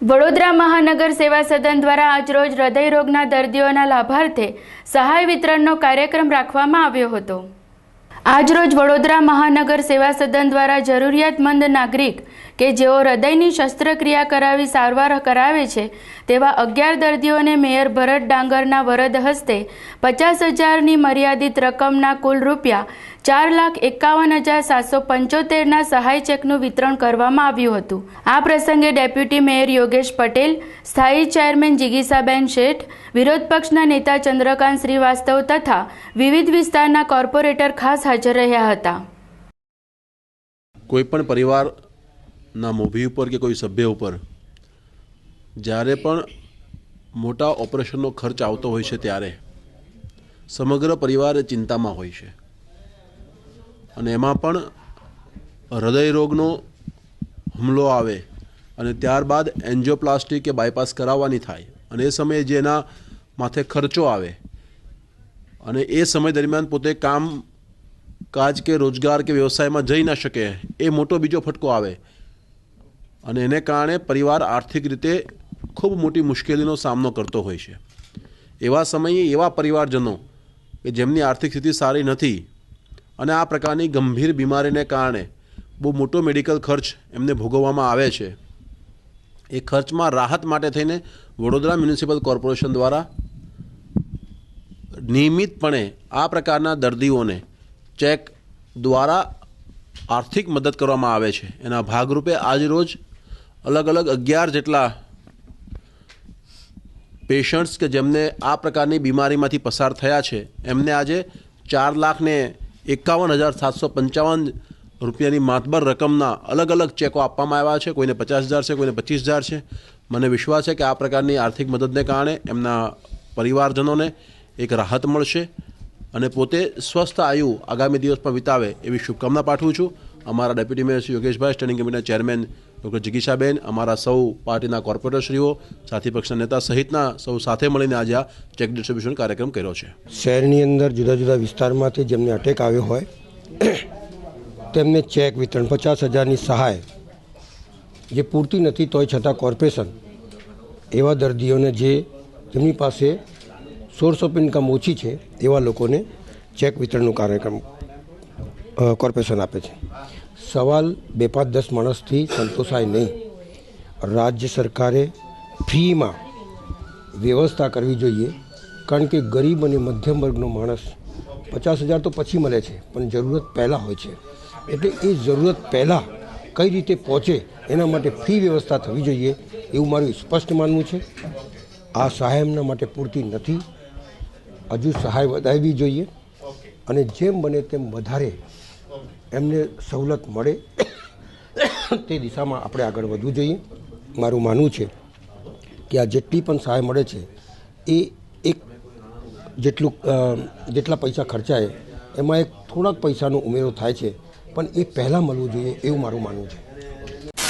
વડોદરા મહાનગર સેવા સદન દ્વારા આજરોજ હૃદય રોગના દર્દીઓના લાભાર્થે સહાય વિતરણનો કાર્યક્રમ રાખવામાં આવ્યો હતો। આજરોજ વડોદરા મહાનગર સેવા સદન દ્વારા જરૂરિયાતમંદ નાગરિક કે જેઓ હૃદયની શસ્ત્રક્રિયા કરાવી સારવાર કરાવે છે તેવા 11 દર્દીઓને મેયર ભરત ડાંગરના વરદ હસ્તે 50,000ની મર્યાદિત રકમના કુલ રૂપિયા 4,51,775ના સહાય ચેકનું વિતરણ કરવામાં આવ્યું હતું। આ પ્રસંગે ડેપ્યુટી મેયર યોગેશ પટેલ, સ્થાયી ચેરમેન જિગીસાબેન શેઠ, વિરોધ પક્ષના નેતા ચંદ્રકાંત શ્રીવાસ્તવ તથા વિવિધ વિસ્તારના કોર્પોરેટર ખાસ હાજર રહ્યા હતા। કોઈપણ પરિવારના મોભી ઉપર કે કોઈ સભ્ય ઉપર જ્યારે પણ મોટા ઓપરેશનનો ખર્ચ આવતો હોય છે ત્યારે સમગ્ર પરિવાર ચિંતામાં હોય છે અને એમાં પણ હૃદય રોગનો હુમલો આવે અને ત્યારબાદ એન્જિયોપ્લાસ્ટી કે બાયપાસ કરાવવાની થાય અને એ સમયે જેના માથે ખર્ચો આવે અને એ સમય દરમિયાન પોતે કાજ કે રોજગાર કે વ્યવસાયમાં જઈ ન શકે, એ મોટો બીજો ફટકો આવે અને એને કારણે પરિવાર આર્થિક રીતે ખૂબ મોટી મુશ્કેલીનો સામનો કરતો હોય છે। એવા સમયે એવા પરિવારજનો કે જેમની આર્થિક સ્થિતિ સારી નથી અને આ પ્રકારની ગંભીર બીમારીને કારણે બહુ મોટો મેડિકલ ખર્ચ એમને ભોગવવામાં આવે છે, એ ખર્ચમાં રાહત માટે થઈને વડોદરા મ્યુનિસિપલ કોર્પોરેશન દ્વારા નિયમિતપણે આ પ્રકારના દર્દીઓને ચેક દ્વારા આર્થિક મદદ કરવામાં આવે છે। એના ભાગરૂપે આજરોજ અલગ અલગ 11 જેટલા પેશન્ટ્સ કે જેમને આ પ્રકારની બીમારીમાંથી પસાર થયા છે એમને આજે 4,51,755 રૂપિયાની માતબર રકમના અલગ અલગ ચેકો આપવામાં આવ્યા છે। કોઈને 50,000 છે, કોઈને 25,000 છે। મને વિશ્વાસ છે કે આ પ્રકારની આર્થિક મદદને કારણે એમના પરિવારજનોને એક રાહત મળશે અને પોતે સ્વસ્થ આયુ આગામી દિવસમાં વિતાવે એવી શુભકામના પાઠવું છું। અમારા ડેપ્યુટી મેયર શ્રી યોગેશભાઈ, સ્ટેન્ડિંગ કમિટીના ચેરમેન ડૉક્ટર જિગીસાબેન, અમારા સૌ પાર્ટીના કોર્પોરેટરશ્રીઓ, સાથી પક્ષના નેતા સહિતના સૌ સાથે મળીને આજે આ ચેક ડિસ્ટ્રીબ્યુશન કાર્યક્રમ કર્યો છે। શહેરની અંદર જુદા જુદા વિસ્તારમાંથી જેમને અટેક આવ્યો હોય તેમને ચેક વિતરણ 50,000ની સહાય જે પૂરતી નથી તોય છતાં કોર્પોરેશન એવા દર્દીઓને જેમની પાસે સોર્સ ઓફ ઇન્કમ ઓછી છે એવા લોકોને ચેક વિતરણનું કાર્યક્રમ કોર્પોરેશન આપે છે। સવાલ 2, 5, 10 માણસથી સંતોષાય નહીં। રાજ્ય સરકારે ફ્રીમાં વ્યવસ્થા કરવી જોઈએ, કારણ કે ગરીબ અને મધ્યમ વર્ગનો માણસ 50,000 તો પછી મળે છે પણ જરૂરત પહેલાં હોય છે, એટલે એ જરૂરત પહેલાં કઈ રીતે પહોંચે એના માટે ફ્રી વ્યવસ્થા થવી જોઈએ એવું મારું સ્પષ્ટ માનવું છે। આ સહાય એમના માટે પૂરતી નથી, હજુ સહાય વધારવી જોઈએ અને જેમ બને તેમ વધારે એમને સવલત મળે તે દિશામાં આપણે આગળ વધવું જોઈએ। મારું માનવું છે કે આ જેટલી પણ સહાય મળે છે એ જેટલા પૈસા ખર્ચાય એમાં એક થોડાક પૈસાનો ઉમેરો થાય છે, પણ એ પહેલાં મળવું જોઈએ એવું મારું માનવું છે।